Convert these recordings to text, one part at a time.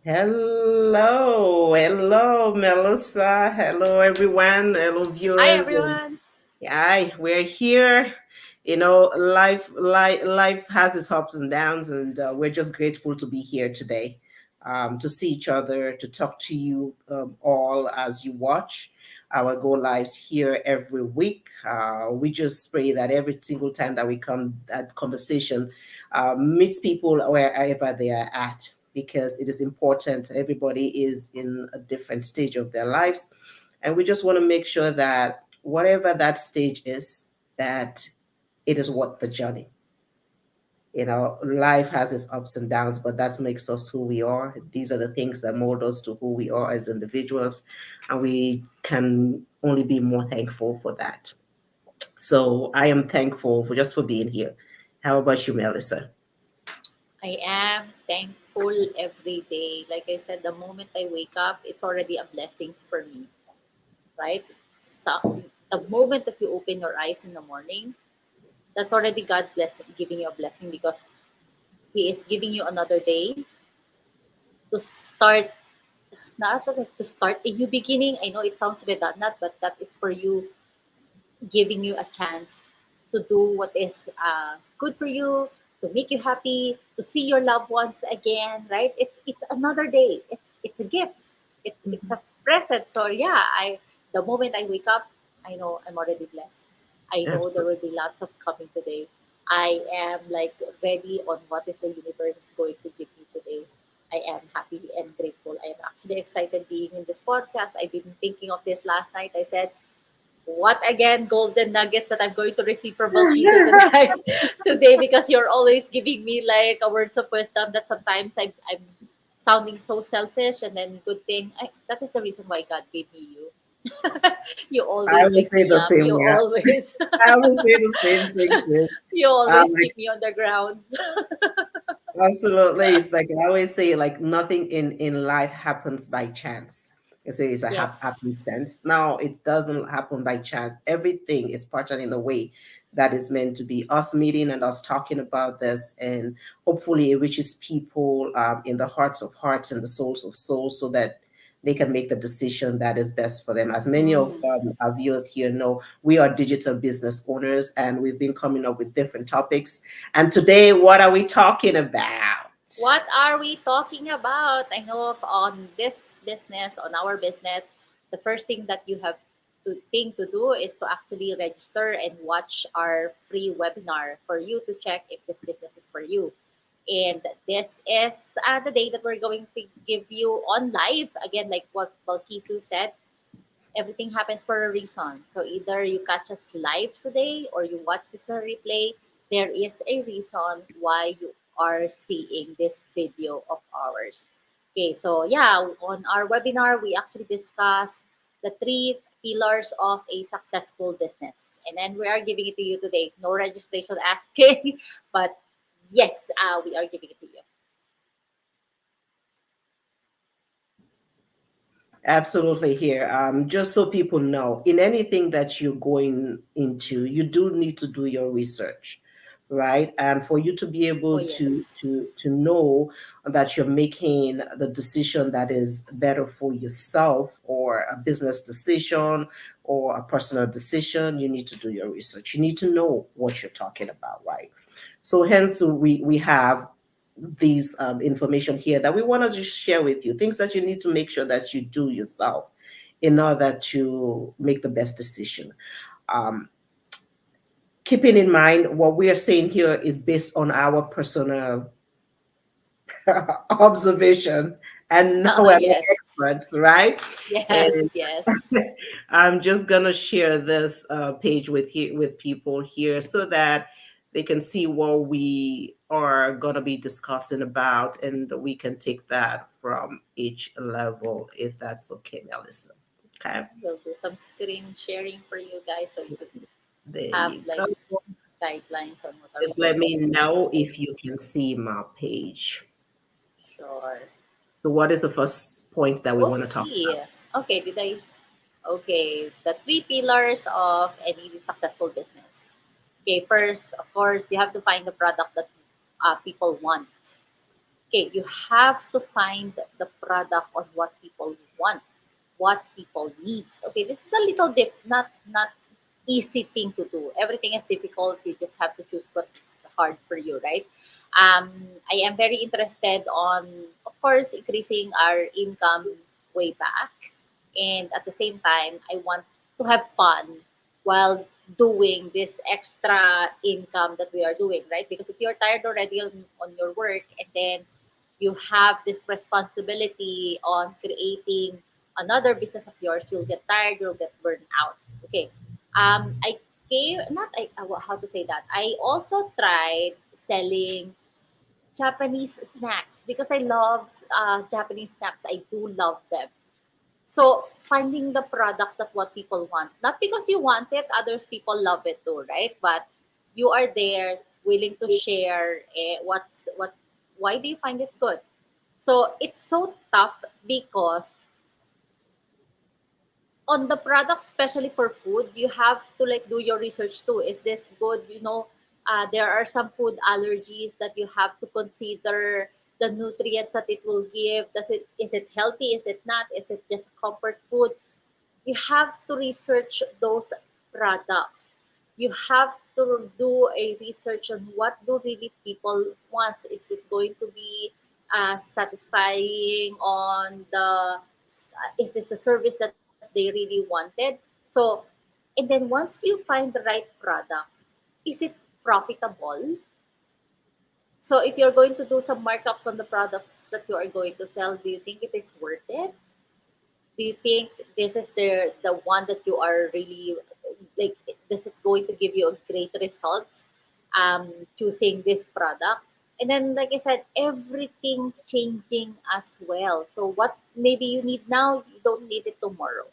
Hello, Melissa. Hello, everyone. Hello, Hi viewers. And everyone. yeah, we're here. Life has its ups and downs, and we're just grateful to be here today, to see each other, to talk to you all as you watch our go lives here every week. We just pray that every single time that we come, that conversation meets people wherever they are at, because it is important. Everybody is in a different stage of their lives, and we just want to make sure that whatever that stage is, that it is worth the journey. Life has its ups and downs, but that makes us who we are. These are the things that mold us to who we are as individuals, and we can only be more thankful for that. So I am thankful for being here. How about you, Melissa? I am thankful every day. Like I said, the moment I wake up, it's already a blessings for me, right? So the moment that you open your eyes in the morning, that's already God blessing, giving you a blessing because He is giving you another day to start. Not to start a new beginning. I know it sounds redundant, but that is for you, giving you a chance to do what is good for you, to make you happy, to see your loved ones again, right? It's another day. It's a gift. It's a present. So yeah, I the moment I wake up, I know I'm already blessed. I know there Absolutely. will be lots of coming today. I am like ready on what is the universe is going to give me today. I am happy and grateful. I am actually excited being in this podcast. I've been thinking of this last night. I said, what again golden nuggets that I'm going to receive from Balkiso today, today because you're always giving me like a words of wisdom that sometimes I'm sounding so selfish and then good thing. That is the reason why God gave me you. You I always will pick say me the up. same. You Yeah, always I will say the same thing, sis. you always Like keep me on the ground. absolutely, it's like I always say, like nothing in life happens by chance. You say it's a Yes. happenstance. Now it doesn't happen by chance. Everything is patterned in the way that is meant to be. Us meeting and us talking about this, and hopefully it reaches people in the hearts of hearts and the souls of souls, so that they can make the decision that is best for them. As many of Mm. our viewers here know, we are digital business owners, and we've been coming up with different topics. And today, what are we talking about? What are we talking about? I know on this business, on our business, the first thing that you have to think to do is to actually register and watch our free webinar for you to check if this business is for you. And this is the day that we're going to give you on live. Again, like what Balkisu said, everything happens for a reason. So either you catch us live today or you watch this on replay. There is a reason why you are seeing this video of ours. Okay, so yeah, on our webinar, we actually discuss the three pillars of a successful business. And then we are giving it to you today. No registration asking, but yes, we are giving it to you. Absolutely here. Just so people know, in anything that you're going into, you do need to do your research, right? And for you to be Oh, able yes. to know that you're making the decision that is better for yourself, or a business decision or a personal decision, you need to do your research. You need to know what you're talking about, right? So hence we have these information here that we want to just share with you, things that you need to make sure that you do yourself in order to make the best decision. Um, Keeping in mind, what we are saying here is based on our personal observation, and now we're not Yes. experts, right? Yes, And yes. I'm just gonna share this page with people here, so that they can see what we are gonna be discussing about, and we can take that from each level, if that's okay, Melissa. Okay, We'll do some screen sharing for you guys so you could there have you like go. guidelines on what are we Just going let to me discuss know today. if you can see my page. Sure. So, what is the first point that we want to talk Oopsie. Okay, did I? Okay, the three pillars of any successful business. Okay, first, of course, you have to find the product that people want. Okay, you have to find the product on what people want, what people needs. Okay, this is a little not easy thing to do. Everything is difficult. You just have to choose what's hard for you, right? Um, I am very interested on, of course, increasing our income way back, and at the same time, I want to have fun while doing this extra income that we are doing, right? Because if you're tired already on your work, and then you have this responsibility on creating another business of yours, you'll get tired, you'll get burned out. Okay. I came, not, I, how to say that? I also tried selling Japanese snacks because I love Japanese snacks. I do love them. So finding the product that what people want, not because you want it, others people love it too, right? But you are there, willing to share. Why do you find it good? So it's so tough because on the products, especially for food, you have to like do your research too. Is this good? There are some food allergies that you have to consider the nutrients that it will give. Is it healthy? Is it not? Is it just comfort food? You have to research those products. You have to do a research on what do really people want. Is it going to be satisfying on is this the service that they really wanted? So, and then once you find the right product, is it profitable? So if you're going to do some markups on the products that you are going to sell, do you think it is worth it? Do you think this is the one that you are really like, this is going to give you a great results choosing this product? And then like I said, everything changing as well. So what maybe you need now, you don't need it tomorrow.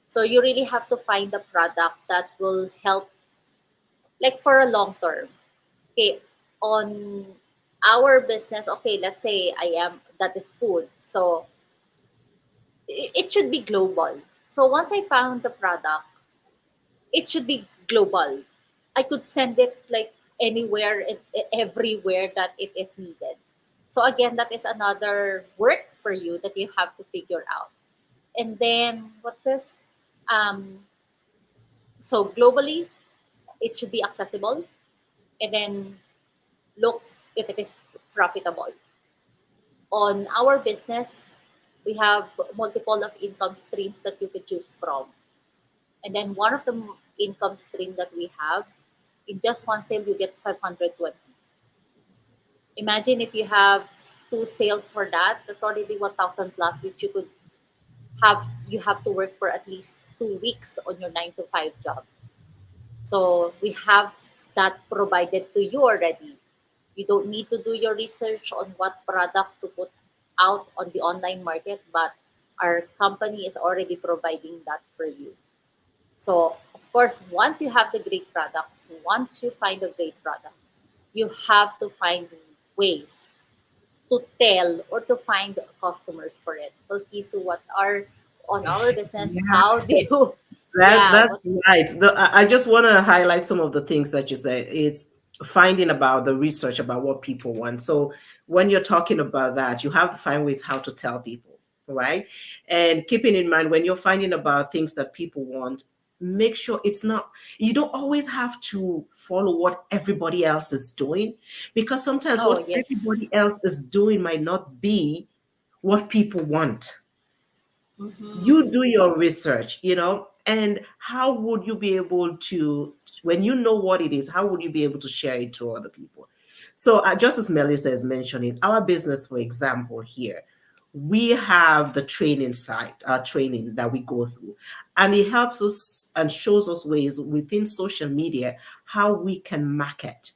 So you really have to find a product that will help like for a long term. Okay, on our business, okay, let's say I am that is food. So it should be global. So once I found the product, it should be global. I could send it like anywhere, everywhere that it is needed. So again, that is another work for you that you have to figure out. And then what's this? Um, so globally, it should be accessible, and then look if it is profitable. On our business, we have multiple of income streams that you could choose from. And then one of the income stream that we have, in just one sale, you get 520. Imagine if you have two sales for that, that's already 1,000 plus, which you have to work for at least 2 weeks on your 9 to 5 job. So we have that provided to you already. You don't need to do your research on what product to put out on the online market, but our company is already providing that for you. So, of course, once you have the great products, once you find a great product, you have to find ways to tell or to find customers for it. Okay, so what are on our business? How do you, yeah, That's right. I just want to highlight some of the things that you said. It's finding about the research about what people want. So when you're talking about that, you have to find ways how to tell people, right? And keeping in mind when you're finding about things that people want, make sure it's not, you don't always have to follow what everybody else is doing, because sometimes oh, what yes. everybody else is doing might not be what people want. Mm-hmm. You do your research, and how would you be able to, when you know what it is, how would you be able to share it to other people? So just as Melissa is mentioning, our business, for example, here, we have the training site, training that we go through, and it helps us and shows us ways within social media how we can market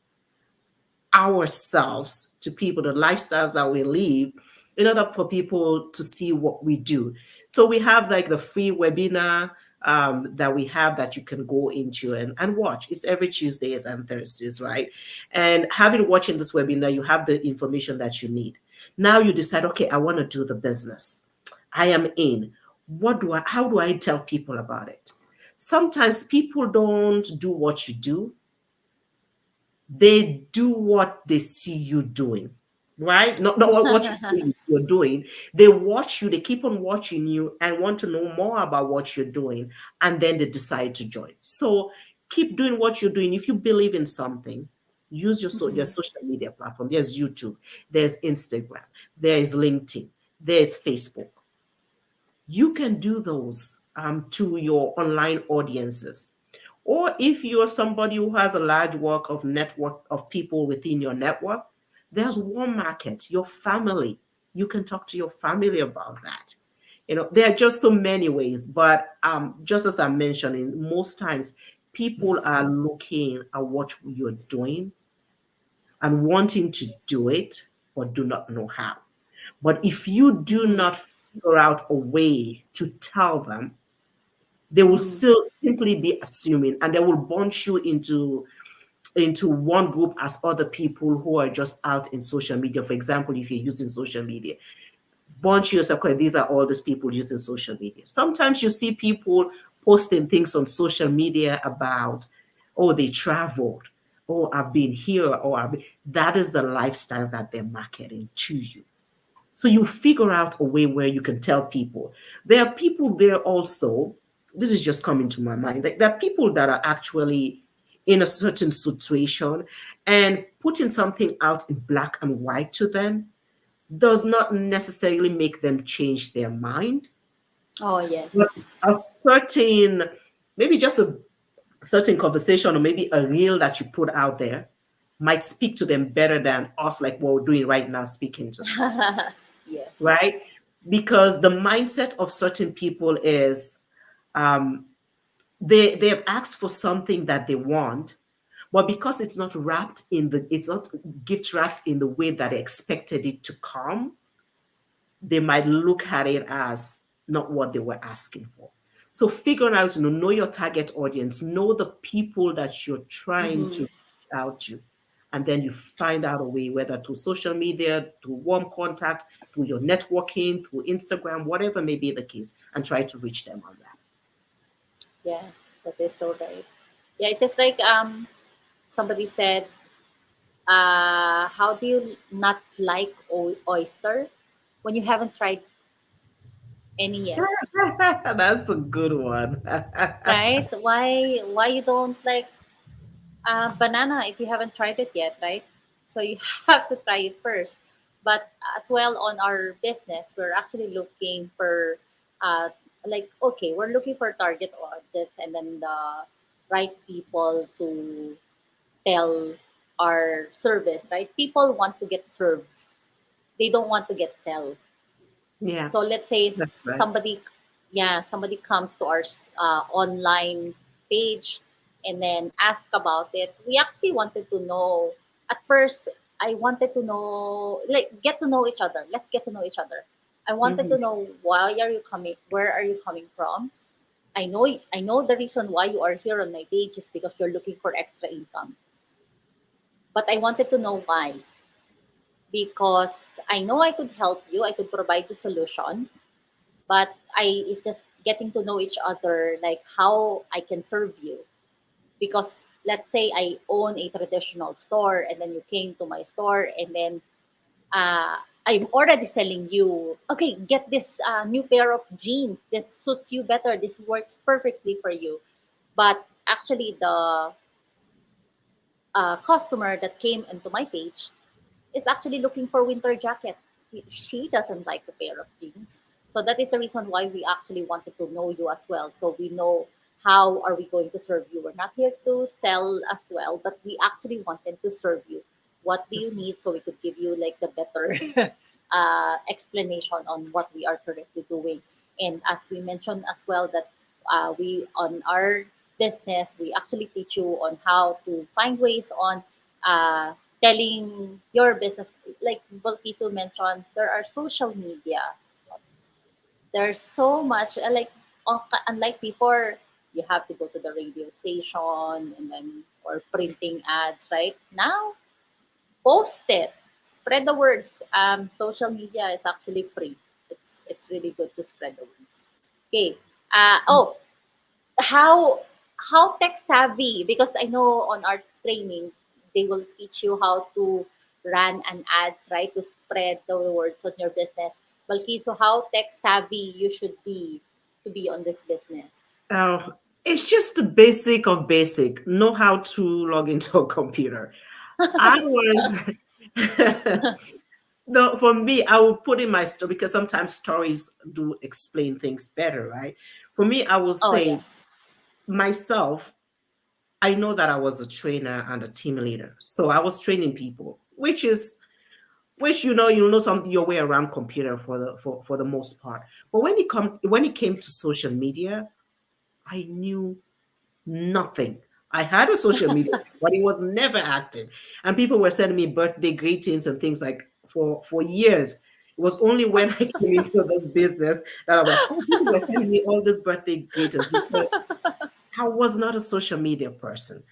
ourselves to people, the lifestyles that we live, in order for people to see what we do. So we have like the free webinar that we have that you can go into and watch. It's every Tuesdays and Thursdays, right? And having watching this webinar, you have the information that you need. Now you decide, okay, I want to do the business. I am in. How do I tell people about it? Sometimes people don't do what you do, they do what they see you doing. right? Not what you say you're doing. They watch you, they keep on watching you and want to know more about what you're doing, and then they decide to join. So keep doing what you're doing. If you believe in something, use your Mhm. social media platform. There's YouTube, there's Instagram, there's LinkedIn, there's Facebook. You can do those to your online audiences. Or if you're somebody who has a large work of network of people within your network, there's one market, your family. You can talk to your family about that. There are just so many ways, but just as I'm mentioning, most times people are looking at what you're doing and wanting to do it, but do not know how. But if you do Mhm. not figure out a way to tell them, they will Mhm. still simply be assuming, and they will bunch you into one group as other people who are just out in social media. For example, if you're using social media, bunch yourself, okay, these are all these people using social media. Sometimes you see people posting things on social media about, oh, they traveled, oh, I've been here, or that is the lifestyle that they're marketing to you. So you figure out a way where you can tell people. There are people there also, this is just coming to my mind. Like, there are people that are actually in a certain situation, and putting something out in black and white to them does not necessarily make them change their mind. Oh But yes. a certain, maybe just a certain conversation, or maybe a reel that you put out there might speak to them better than us, like what we're doing right now, speaking to them, Yes. right? Because the mindset of certain people is, um, they have asked for something that they want, but because it's not gift wrapped in the way that they expected it to come, they might look at it as not what they were asking for. So figuring out, know your target audience, know the people that you're trying to Mhm. reach out to, and then you find out a way, whether through social media, through warm contact, through your networking, through Instagram, whatever may be the case, and try to reach them on that. Yeah, that is so right. Yeah, it's just like somebody said, how do you not like oyster when you haven't tried any yet, That's a good one. right? Why you don't like banana if you haven't tried it yet, right? So you have to try it first. But as well on our business, we're actually looking for like okay, we're looking for target audience and then the right people to tell our service, right? People want to get served. They don't want to get sell. Yeah, So let's say that's right. somebody, yeah, somebody comes to our online page and then ask about it. We actually wanted to know. At first, I wanted to know, like, get to know each other. Let's get to know each other. I wanted Hmm. to know why are you coming? Where are you coming from? I know the reason why you are here on my page is because you're looking for extra income. But I wanted to know why because I know I could help you. I could provide the solution, but I it's just getting to know each other, like how I can serve you. Because let's say I own a traditional store, and then you came to my store, and then uh, I'm already selling you. Okay, get this new pair of jeans. This suits you better. This works perfectly for you. But actually, the customer that came into my page is actually looking for winter jacket. She doesn't like the pair of jeans. So that is the reason why we actually wanted to know you as well. So we know how are we going to serve you. We're not here to sell as well, but we actually wanted to serve you. What do you need so we could give you like the better explanation on what we are currently doing. And as we mentioned as well that we on our business we actually teach you on how to find ways on uh, telling your business, like Volpiso mentioned, there are social media. There's so much, unlike before, you have to go to the radio station and then, or printing ads, right? Now, post it, spread the words. Social media is actually free. It's really good to spread the words. Okay. Oh, how tech savvy, because I know on our training they will teach you how to run an ads, right, to spread the words on your business. Balki, so how tech savvy you should be to be on this business? Oh, it's just the basic of basic. Know how to log into a computer. I was no, for me, I will put in my story because sometimes stories do explain things better, right? For me, I will Oh yeah. say myself, I know that I was a trainer and a team leader. So I was training people, which you know some your way around computer for the most part. But when it came to social media, I knew nothing. I had a social media, but it was never active. And people were sending me birthday greetings and things like for years. It was only when I came into this business that I was like, oh, people were sending me all these birthday greetings because I was not a social media person.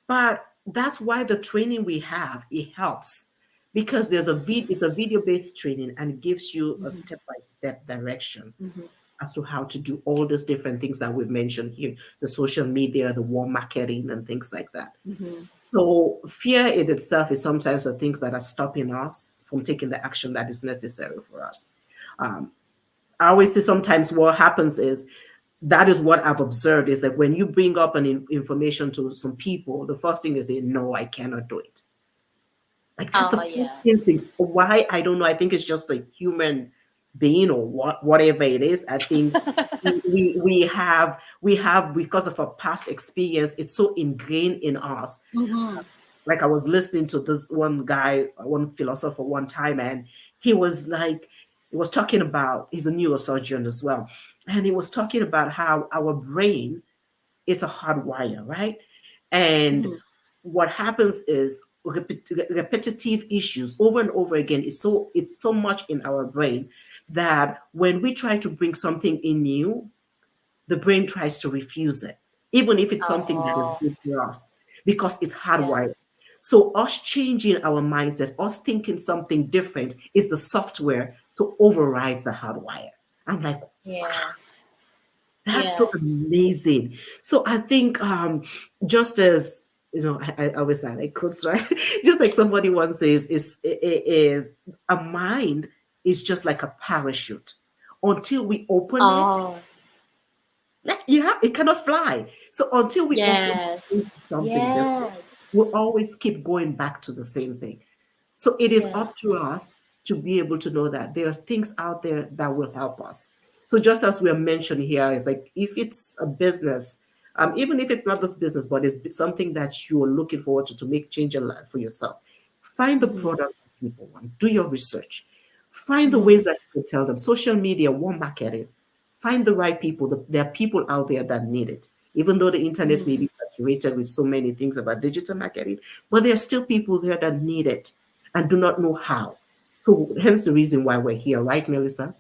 But that's why the training we have, it helps because it's a video based training and it gives you a Mhm, step by step direction mhm, as to how to do all these different things that we've mentioned here, the social media, the warm marketing, and things like that. mhm. So, fear in itself is sometimes the things that are stopping us from taking the action that is necessary for us. Um, I always say sometimes what happens is that is what I've observed is that when you bring up information to some people, the first thing is say, no, I cannot do it. Like that's the Oh first yeah. instinct. Why? I don't know. I think it's just a human being or whatever it is. I think we have because of our past experience, it's so ingrained in us. Mhm. Like I was listening to this one guy, one philosopher one time, and he was like, he was talking about he's a neurosurgeon as well, and he was talking about how our brain is a hardwire, right? And Mhm. what happens is repetitive issues over and over again. It's so much in our brain that when we try to bring something in new, the brain tries to refuse it, even if it's something that is Oh good for us, because it's yeah. hardwired. So, us changing our mindset, us thinking something different, is the software to override the hardwire. I'm like, Yes. that's so Yeah. amazing. So, I think just as I always say like quotes, right? Just like somebody once says, is a mind is just like a parachute. Until we open it, Oh yeah, it cannot fly. So until we open yes. into something different, Yes. we'll always keep going back to the same thing. So it is Yes. up to us to be able to know that there are things out there that will help us. So just as we are mentioned here, it's like if it's a business, even if it's not this business, but it's something that you are looking forward to make change in life for yourself, find the Mhm. product that people want. Do your research. Find the Mhm. ways that you can tell them. Social media, warm marketing. Find the right people. There are people out there that need it. Even though the internet may Mhm. be saturated with so many things about digital marketing, but there are still people there that need it and do not know how. So hence the reason why we're here, right, Melissa?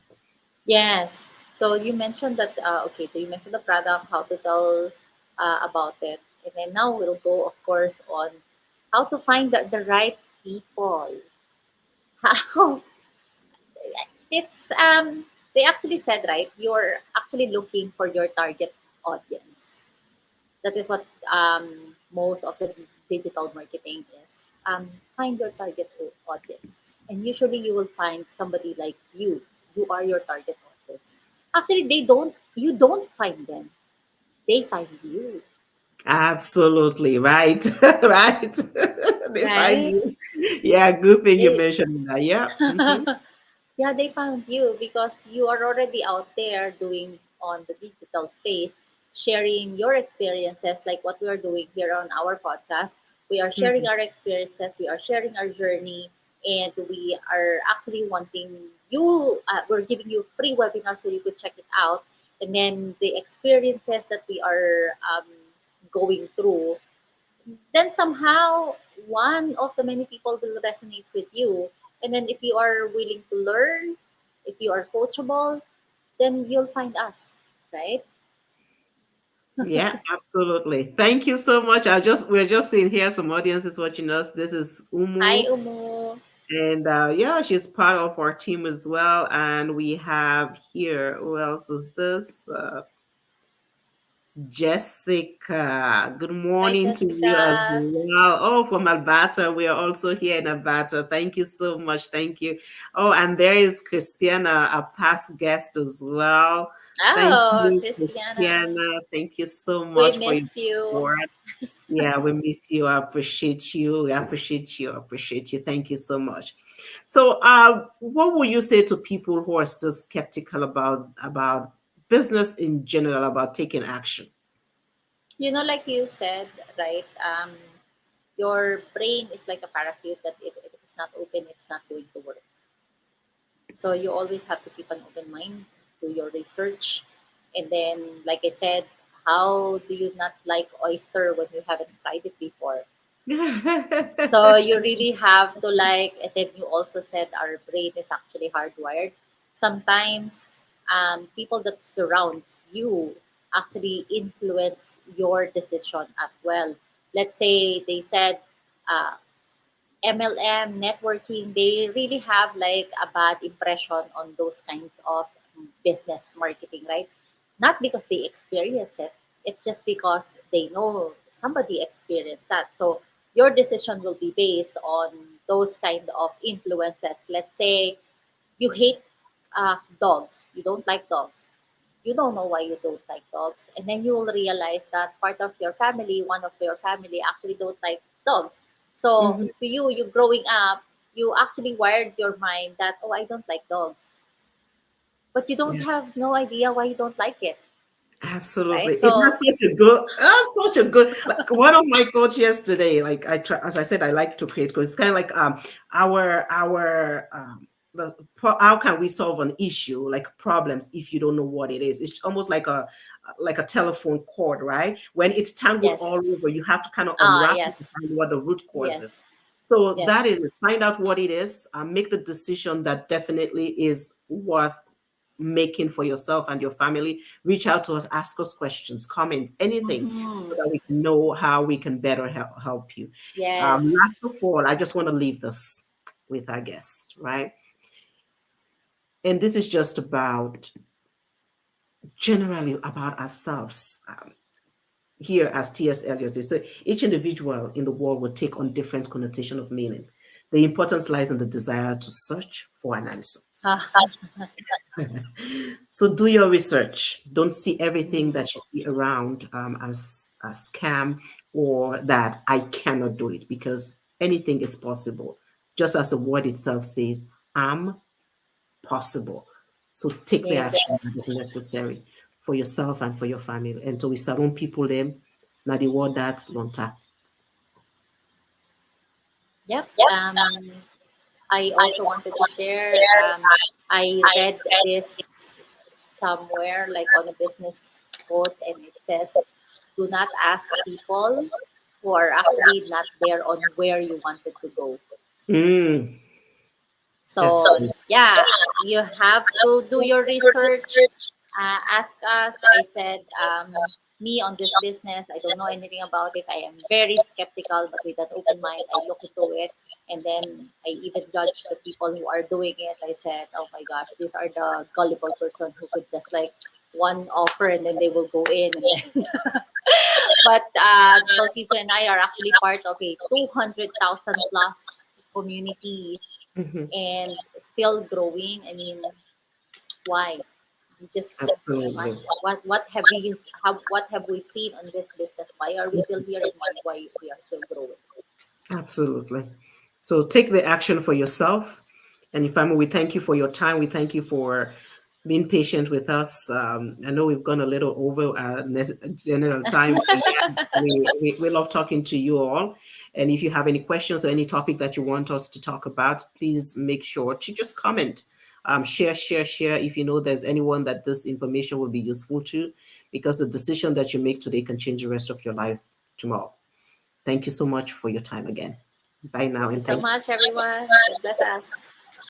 Yes. So you mentioned that okay, so you mentioned the product, how to tell about it. And then now we'll go of course on how to find the right people. How it's they actually said right, you're actually looking for your target audience. That is what most of the digital marketing is. Find your target audience, and usually you will find somebody like you. You are your target audience. Actually, you don't find them. They find you, Absolutely right. Right. They find right? you. Yeah, good thing you They mentioned that. Yeah. Hmm. yeah, they found you because you are already out there doing on the digital space, sharing your experiences like what we are doing here on our podcast. We are sharing Hmm. our experiences, we are sharing our journey, and we are actually wanting you, we're giving you free webinars so you could check it out. And then the experiences that we are going through, then somehow one of the many people will resonate with you. And then if you are willing to learn, if you are coachable, then you'll find us, right? Yeah, absolutely. Thank you so much. We're just seeing here some audiences watching us. This is Hi, Umu. Umu. And yeah, she's part of our team as well. And we have here, who else is this? Jessica, good Hi, morning to you as Jessica. well. Oh, from Alberta. We are also here in Alberta. Thank you so much. Thank you. Oh, and there is Christiana, a past guest as well. Thank Oh, you, Christiana. Christiana. Thank you so We much for your miss you. support. Yeah, we miss you. I appreciate you. I appreciate you. I appreciate you. Thank you so much. So, what would you say to people who are still skeptical about business in general, about taking action? Like you said, right? Your brain is like a parachute that if it's not open, it's not going to work. So you always have to keep an open mind, do your research, and then, like I said, how do you not like oyster when you haven't tried it before? So you really have to like, and then you also said our brain is actually hardwired. Sometimes people that surrounds you actually influence your decision as well. Let's say they said uh, MLM networking, they really have like a bad impression on those kinds of business marketing, right? Not because they experience it, it's just because they know somebody experienced that. So your decision will be based on those kind of influences. Let's say you hate dogs, you don't like dogs. You don't know why you don't like dogs, and then you will realize that part of your family, one of your family, actually don't like dogs. So Mhm. to you, you growing up, you actually wired your mind that, oh, I don't like dogs, but you don't Yeah, have no idea why you don't like it, absolutely. right? It So has such a good. Like one of my coach yesterday. Like I try, as I said, I like to create because it's kind of like our how can we solve an issue like problems if you don't know what it is? It's almost like a telephone cord, right? When it's tangled all yes, over, you have to kind of unwrap it to yes, find what the root cause is. yes, So that yes, is find out what it is, make the decision that definitely is worth making for yourself and your family. Reach out to us, ask us questions, comment, anything, so hmm, that we can know how we can better help you. yes, Last of all, I just want to leave this with our guests, right? And this is just about generally about ourselves. Here, as T.S. Eliot says, so each individual in the world will take on different connotation of meaning. The importance lies in the desire to search for an answer. ah, So do your research. Don't see everything mm, that you see around as a scam or that I cannot do it because anything is possible. Just as the word itself says, I'm possible. So take the yes, action that is necessary for yourself and for your family. And so we surround people them. Now the word that lonta. yep. I also wanted to share. I read this somewhere, like on a business quote, and it says, "Do not ask people who are actually not there on where you wanted to go." Mm, that's So yeah, you have to do your research. Ask us. I said, me on this business, I don't know anything about it. I am very skeptical, but with an open mind, I look into it. And then I even judge the people who are doing it. I said, oh my gosh, these are the gullible person who could just like one offer and then they will go in. And then but Balkiso and I are actually part of a 200,000 plus community mhm, and still growing. I mean, why? Just absolutely. imagine what have what have we seen on this business? Why are we still here and why we are still growing? Absolutely. So take the action for yourself and your family. We thank you for your time. We thank you for being patient with us. I know we've gone a little over general time. But yeah, we love talking to you all. And if you have any questions or any topic that you want us to talk about, please make sure to just comment. Share. If you know there's anyone that this information will be useful to, because the decision that you make today can change the rest of your life tomorrow. Thank you so much for your time again. Bye now Thank you and so thank much, everyone. God bless us.